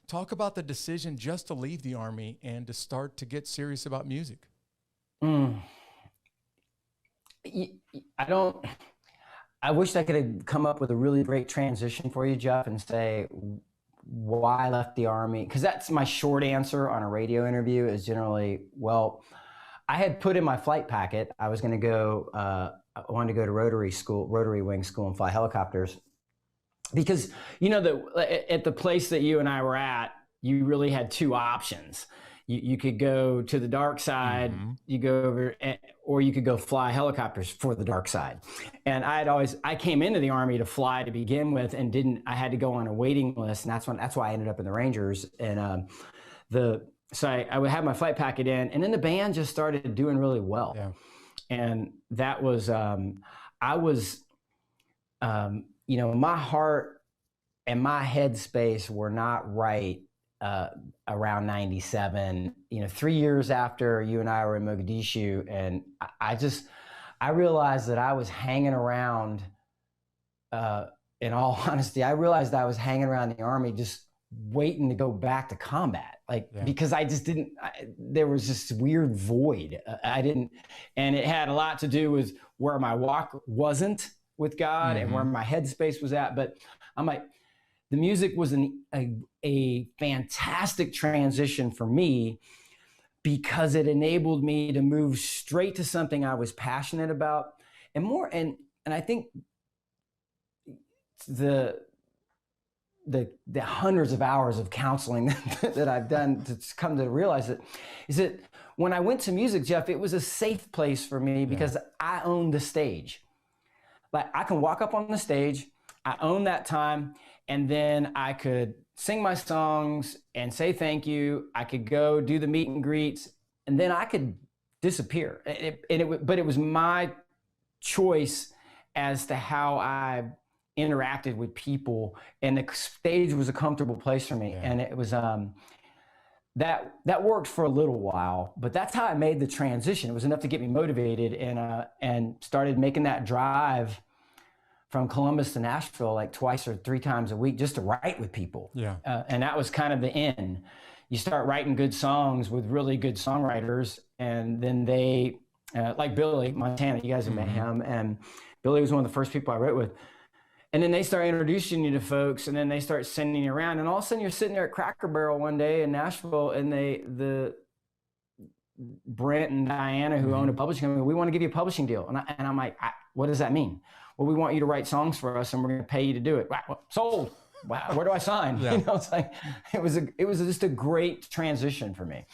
Talk about the decision just to leave the Army and to start to get serious about music. Mm. I wish I could have come up with a really great transition for you, Jeff, and say why I left the Army. Because that's my short answer on a radio interview is generally, well, I had put in my flight packet, I was going to go, I wanted to go to Rotary Wing School and fly helicopters. Because, at the place that you and I were at, you really had two options. You could go to the dark side, you go over, or you could go fly helicopters for the dark side. And I came into the Army to fly to begin with, and I had to go on a waiting list, and that's why I ended up in the Rangers. And so I would have my flight packet in, and then the band just started doing really well. Yeah. And that was, my heart and my headspace were not right around 97, 3 years after you and I were in Mogadishu. And I realized that I was hanging around, in all honesty, I realized I was hanging around the Army just waiting to go back to combat. Because I just there was this weird void. And it had a lot to do with where my walk wasn't with God and where my headspace was at. But I'm like, the music was a fantastic transition for me because it enabled me to move straight to something I was passionate about and more. And I think the hundreds of hours of counseling that I've done to come to realize is that when I went to music, Jeff, it was a safe place for me because I owned the stage. Like I can walk up on the stage, I own that time, and then I could sing my songs and say thank you. I could go do the meet and greets, and then I could disappear. But it was my choice as to how I interacted with people, and the stage was a comfortable place for me. Yeah. And it was that worked for a little while, but that's how I made the transition. It was enough to get me motivated and started making that drive from Columbus to Nashville like twice or three times a week just to write with people. Yeah. And that was kind of the end. You start writing good songs with really good songwriters, and then they, like Billy Montana, you guys have met him, and Billy was one of the first people I wrote with. And then they start introducing you to folks, and then they start sending you around, and all of a sudden you're sitting there at Cracker Barrel one day in Nashville, and the Brent and Diana, who own a publishing company, we want to give you a publishing deal. And I'm like, what does that mean? Well, we want you to write songs for us, and we're going to pay you to do it. Wow, sold. Wow, where do I sign? Yeah. It's like it was just a great transition for me.